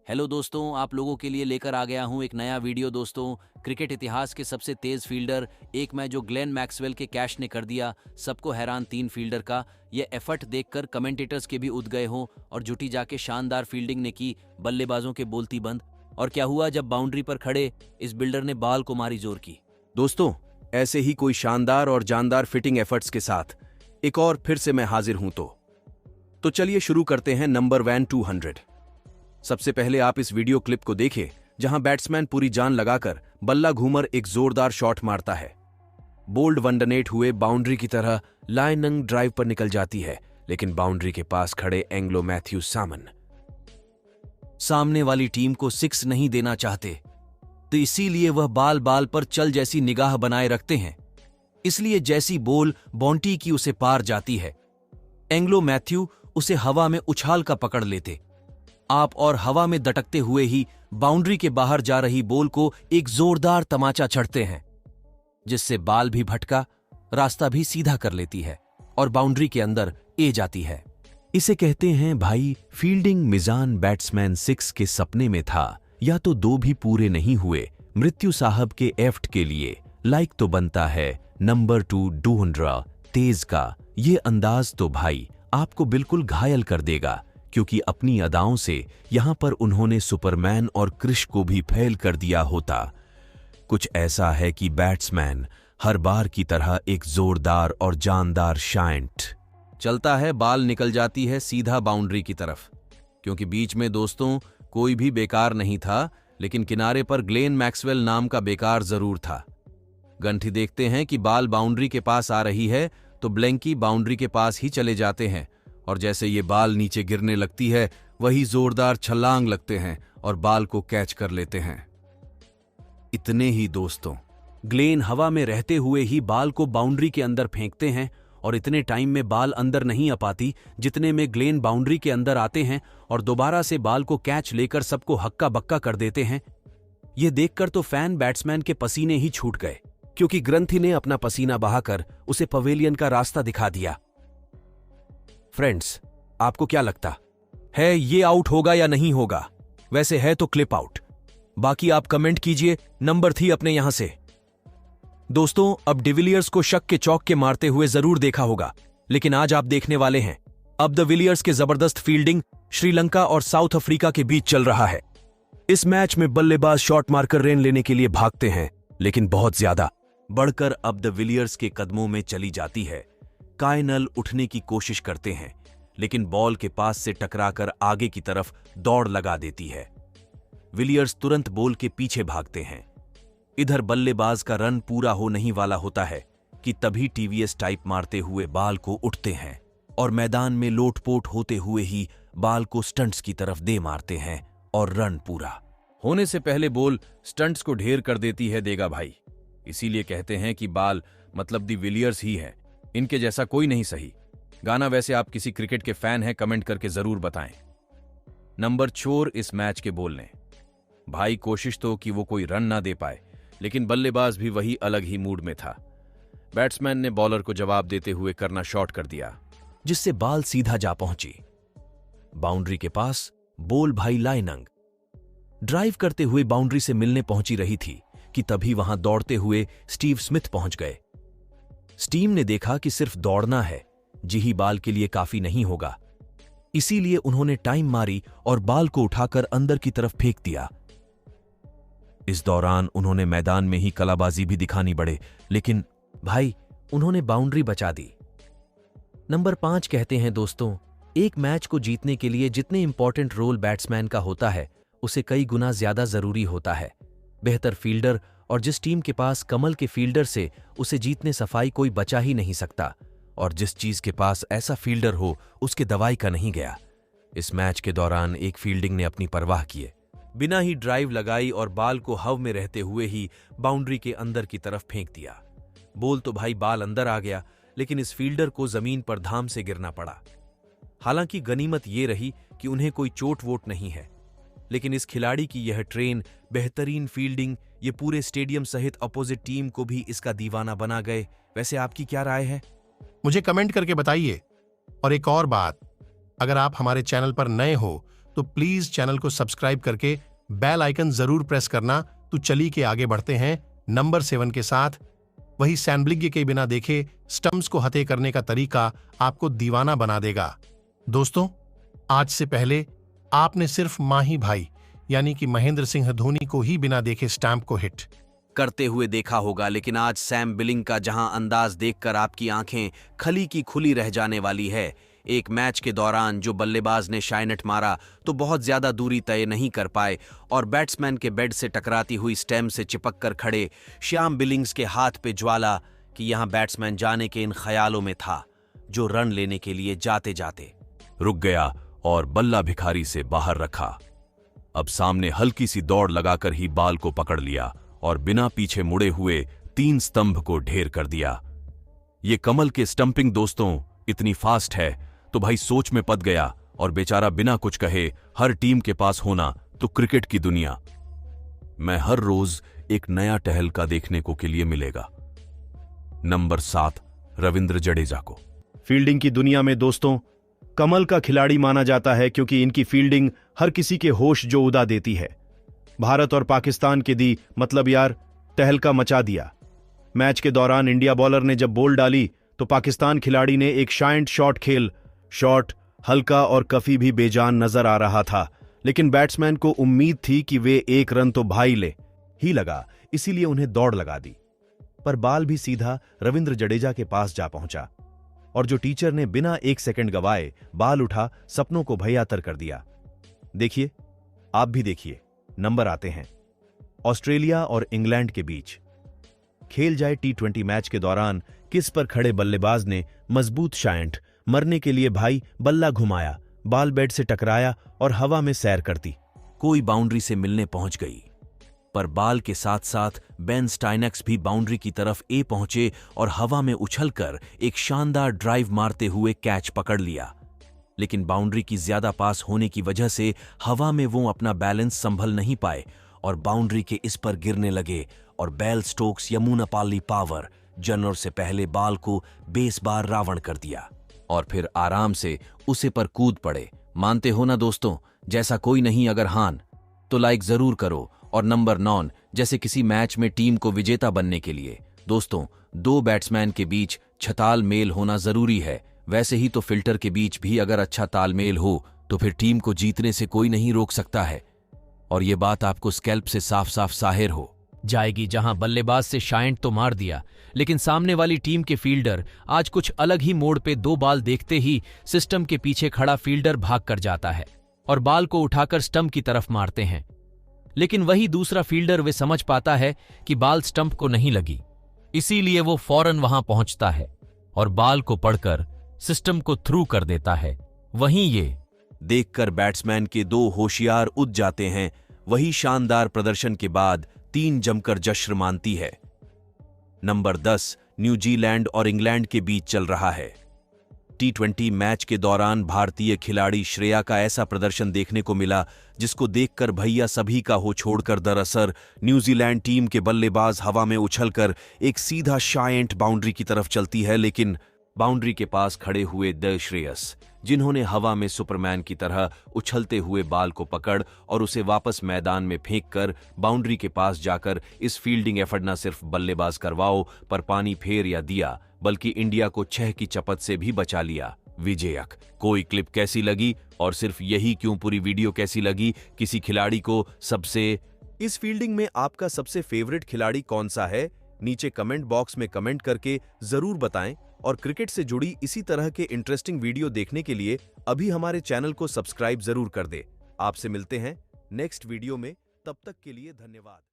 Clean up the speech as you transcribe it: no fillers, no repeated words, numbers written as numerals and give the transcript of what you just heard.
Hello दोस्तों, आप लोगों के लिए लेकर आ गया हूं एक नया वीडियो। दोस्तों, क्रिकेट इतिहास के सबसे तेज फील्डर एक मैच जो ग्लेन मैक्सवेल के कैश ने कर दिया, सबको हैरान 3 फील्डर का ये एफर्ट देखकर कमेंटेटर्स के भी उद गए हों और जुटी जाके शानदार फील्डिंग ने की बल्लेबाजों के बोलती बंद। और क्या हुआ जब बाउंड्री पर खड़े इस बिल्डर ने बाल को मारी जोर की। दोस्तों, ऐसे ही कोई शानदार और जानदार फिटिंग एफर्ट्स के साथ एक और फिर से मैं हाजिर हूं। तो चलिए शुरू करते हैं नंबर 200। सबसे पहले आप इस वीडियो क्लिप को देखें जहां बैट्समैन पूरी जान लगाकर बल्ला घूमर एक जोरदार शॉट मारता है। बोल्ड वंडनेट हुए बाउंड्री की तरह लाइनंग ड्राइव पर निकल जाती है, लेकिन बाउंड्री के पास खड़े एंग्लो मैथ्यू सामने वाली टीम को 6 नहीं देना चाहते, तो इसीलिए वह बाल बाल पर चल जैसी निगाह बनाए रखते हैं। इसलिए जैसी बॉल बॉन्टी की उसे पार जाती है, एंग्लो मैथ्यू उसे हवा में उछाल का पकड़ लेते आप और हवा में दटकते हुए ही बाउंड्री के बाहर जा रही बॉल को एक जोरदार तमाचा छड़ते हैं, जिससे बाल भी भटका रास्ता भी सीधा कर लेती है और बाउंड्री के अंदर ए जाती है। इसे कहते हैं भाई फील्डिंग मिजान। बैट्समैन 6 के सपने में था, या तो 2 भी पूरे नहीं हुए। मृत्यु साहब के एफ्ट के लिए लाइक तो बनता है नंबर 2 200 तेज का। ये अंदाज तो भाई आपको बिल्कुल घायल कर देगा, क्योंकि अपनी अदाओं से यहां पर उन्होंने सुपरमैन और क्रिश को भी फेल कर दिया होता। कुछ ऐसा है कि बैट्समैन हर बार की तरह एक जोरदार और जानदार शांट चलता है, बाल निकल जाती है सीधा बाउंड्री की तरफ, क्योंकि बीच में दोस्तों कोई भी बेकार नहीं था, लेकिन किनारे पर ग्लेन मैक्सवेल नाम का बेकार जरूर था। गंठी देखते हैं कि बाल बाउंड्री के पास आ रही है तो ब्लैंकी बाउंड्री के पास ही चले जाते हैं, और जैसे ये बाल नीचे गिरने लगती है वही जोरदार छलांग लगते हैं और बाल को कैच कर लेते हैं। इतने ही दोस्तों, ग्लेन हवा में रहते हुए ही बाल को बाउंड्री के अंदर फेंकते हैं, और इतने टाइम में बाल अंदर नहीं आ पाती जितने में ग्लेन बाउंड्री के अंदर आते हैं और दोबारा से बाल को कैच लेकर सबको हक्का बक्का कर देते हैं। यह देखकर तो फैन बैट्समैन के पसीने ही छूट गए, क्योंकि ग्रंथि ने अपना पसीना बहाकर उसे पवेलियन का रास्ता दिखा दिया। फ्रेंड्स, आपको क्या लगता है ये आउट होगा या नहीं होगा? वैसे है तो क्लिप आउट, बाकी आप कमेंट कीजिए नंबर 3 अपने यहां से। दोस्तों, अब डिविलियर्स को शक के चौक के मारते हुए जरूर देखा होगा, लेकिन आज आप देखने वाले हैं अब द विलियर्स के जबरदस्त फील्डिंग श्रीलंका और साउथ अफ्रीका के बीच चल रहा है। इस मैच में बल्लेबाज शॉट मारकर रेन लेने के लिए भागते हैं, लेकिन बहुत ज्यादा बढ़कर अब द विलियर्स के कदमों में चली जाती है। कायनल उठने की कोशिश करते हैं, लेकिन बॉल के पास से टकराकर आगे की तरफ दौड़ लगा देती है। विलियर्स तुरंत बॉल के पीछे भागते हैं। इधर बल्लेबाज का रन पूरा हो नहीं वाला होता है कि तभी टीवीएस टाइप मारते हुए बाल को उठते हैं और मैदान में लोटपोट होते हुए ही बाल को स्टंट्स की तरफ दे मारते हैं, और रन पूरा होने से पहले बॉल स्टंट्स को ढेर कर देती है देगा भाई। इसीलिए कहते हैं कि बाल मतलब दी विलियर्स ही है, इनके जैसा कोई नहीं सही। गाना वैसे आप किसी क्रिकेट के फैन हैं, कमेंट करके जरूर बताएं। नंबर 4 इस मैच के बोलने भाई कोशिश तो कि वो कोई रन ना दे पाए, लेकिन बल्लेबाज भी वही अलग ही मूड में था। बैट्समैन ने बॉलर को जवाब देते हुए करना शॉर्ट कर दिया, जिससे बाल सीधा जा पहुंची बाउंड्री के पास। बॉल भाई लाइनंग ड्राइव करते हुए बाउंड्री से मिलने पहुंची रही थी कि तभी वहां दौड़ते हुए स्टीव स्मिथ पहुंच गए। स्टीव ने देखा कि सिर्फ दौड़ना है जी ही बाल के लिए काफी नहीं होगा, इसीलिए उन्होंने टाइम मारी और बाल को उठाकर अंदर की तरफ फेंक दिया। इस दौरान उन्होंने मैदान में ही कलाबाजी भी दिखानी पड़े, लेकिन भाई उन्होंने बाउंड्री बचा दी। नंबर 5 कहते हैं दोस्तों, एक मैच को जीतने के लिए जितने इंपॉर्टेंट रोल बैट्समैन का होता है, उसे कई गुना ज्यादा जरूरी होता है बेहतर फील्डर। और जिस टीम के पास कमल के फील्डर से उसे जीतने सफाई कोई बचा ही नहीं सकता, और जिस चीज के पास ऐसा फील्डर हो उसके दवाई का नहीं गया। इस मैच के दौरान एक फील्डिंग ने अपनी परवाह किए बिना ही ड्राइव लगाई और बाल को हवा में रहते हुए ही बाउंड्री के अंदर की तरफ फेंक दिया। बॉल तो भाई बाल अंदर आ गया, लेकिन इस फील्डर को जमीन पर धाम से गिरना पड़ा। हालांकि गनीमत ये रही कि उन्हें कोई चोट वोट नहीं है, लेकिन इस खिलाड़ी की यह ट्रेन बेहतरीन फील्डिंग ये पूरे स्टेडियम सहित अपोजिट टीम को भी इसका दीवाना बना गए। वैसे आपकी क्या राय है? मुझे कमेंट करके बताइए। और एक और बात, अगर आप हमारे चैनल पर नए हो तो प्लीज चैनल को सब्सक्राइब करके बेल आइकन जरूर प्रेस करना। तो चलिए के आगे बढ़ते हैं नंबर 7 के साथ। वही सैनब्लिग्य के बिना देखे स्टंप्स को हते करने का तरीका आपको दीवाना बना देगा। दोस्तों, आज से पहले आपने सिर्फ माही भाई यानी कि महेंद्र सिंह धोनी को ही बिना देखे स्टैंप को हिट करते हुए देखा होगा, लेकिन आज सैम बिलिंग का जहां अंदाज देखकर आपकी आंखें खली की खुली रह जाने वाली है। एक मैच के दौरान जो बल्लेबाज ने शाइनेट मारा तो बहुत ज्यादा दूरी तय नहीं कर पाए और बैट्समैन के बेड से टकराती हुई स्टेम से चिपक कर खड़े श्याम बिलिंग्स के हाथ पे ज्वाला कि यहां बैट्समैन जाने के इन ख्यालों में था जो रन लेने के लिए जाते जाते रुक गया और बल्ला भिखारी से बाहर रखा। अब सामने हल्की सी दौड़ लगाकर ही बाल को पकड़ लिया और बिना पीछे मुड़े हुए 3 स्तंभ को ढेर कर दिया। ये कमल के स्टंपिंग दोस्तों इतनी फास्ट है तो भाई सोच में पड़ गया और बेचारा बिना कुछ कहे हर टीम के पास होना तो क्रिकेट की दुनिया। मैं हर रोज एक नया टहलका देखने को के लिए मिलेगा। नंबर 7 रविंद्र जडेजा को। फील्डिंग की दुनिया में दोस्तों कमल का खिलाड़ी माना जाता है क्योंकि इनकी फील्डिंग हर किसी के होश जो उड़ा देती है। भारत और पाकिस्तान के दी मतलब यार तहलका मचा दिया। मैच के दौरान इंडिया बॉलर ने जब बॉल डाली तो पाकिस्तान खिलाड़ी ने एक शाइंट शॉट खेल। शॉट हल्का और काफी भी बेजान नजर आ रहा था, लेकिन बैट्समैन को उम्मीद थी कि वे 1 रन तो भाई ले ही लगा, इसीलिए उन्हें दौड़ लगा दी। पर बाल भी सीधा रविंद्र जडेजा के पास जा पहुंचा और जो टीचर ने बिना 1 सेकंड गवाए बाल उठा सपनों को भैयातर कर दिया। देखिए, आप भी देखिए, नंबर आते हैं। ऑस्ट्रेलिया और इंग्लैंड के बीच खेल जाए T20 मैच के दौरान किस पर खड़े बल्लेबाज ने मजबूत शाइंट मरने के लिए भाई बल्ला घुमाया, बाल बैट से टकराया और हवा में सैर करती। कोई बाउंड्री से मिलने पहुंच गई, पर बाल के साथ साथ बेन स्टाइनेक्स भी बाउंड्री की तरफ पहुंचे और हवा में उछलकर एक शानदार ड्राइव मारते हुए कैच पकड़ लिया। लेकिन बाउंड्री की ज्यादा पास होने की वजह से हवा में वो अपना बैलेंस संभल नहीं पाए और बाउंड्री के इस पर गिरने लगे और बेल स्टोक्स यमुनापाली पावर जनर से पहले बाल को 20 बार रावण कर दिया और फिर आराम से उसे पर कूद पड़े। मानते हो ना दोस्तों, जैसा कोई नहीं अगर हान तो लाइक जरूर करो। और नंबर 9 जैसे किसी मैच में टीम को विजेता बनने के लिए दोस्तों 2 बैट्समैन के बीच छताल मेल होना जरूरी है। वैसे ही तो फिल्टर के बीच भी अगर अच्छा तालमेल हो तो फिर टीम को जीतने से कोई नहीं रोक सकता है। और ये बात आपको स्कैल्प से साफ साफ जाहिर हो जाएगी, जहां बल्लेबाज से शाइंट तो मार दिया, लेकिन सामने वाली टीम के फील्डर आज कुछ अलग ही मोड़ पे 2 बाल देखते ही सिस्टम के पीछे खड़ा फील्डर भाग कर जाता है और बाल को उठाकर स्टंप की तरफ मारते हैं। लेकिन वही दूसरा फील्डर वे समझ पाता है कि बाल स्टंप को नहीं लगी, इसीलिए वो फौरन वहां पहुंचता है और बाल को पड़कर सिस्टम को थ्रू कर देता है। वहीं ये देखकर बैट्समैन के 2 होशियार उठ जाते हैं। वही शानदार प्रदर्शन के बाद टीम जमकर जश्न मानती है। नंबर 10 न्यूजीलैंड और इंग्लैंड के बीच चल रहा है। T20 मैच के दौरान भारतीय खिलाड़ी श्रेया का ऐसा प्रदर्शन देखने को मिला जिसको देखकर भैया सभी का हो छोड़कर दरअसल न्यूजीलैंड टीम के बल्लेबाज हवा में उछलकर एक सीधा शाइंट बाउंड्री की तरफ चलती है, लेकिन बाउंड्री के पास खड़े हुए द श्रेयस जिन्होंने हवा में सुपरमैन की तरह उछलते हुए बाल को पकड़ और उसे वापस मैदान में फेंककर बाउंड्री के पास जाकर इस फील्डिंग एफर्ट न सिर्फ बल्लेबाज करवाओ पर पानी फेर या दिया बल्कि इंडिया को 6 की चपत से भी बचा लिया। विजयक कोई क्लिप कैसी लगी और सिर्फ यही क्यों पूरी वीडियो कैसी लगी, किसी खिलाड़ी को सबसे इस फील्डिंग में आपका सबसे फेवरेट खिलाड़ी कौन सा है, नीचे कमेंट बॉक्स में कमेंट करके जरूर बताएं। और क्रिकेट से जुड़ी इसी तरह के इंटरेस्टिंग वीडियो देखने के लिए अभी हमारे चैनल को सब्सक्राइब जरूर कर दे। आपसे मिलते हैं नेक्स्ट वीडियो में, तब तक के लिए धन्यवाद।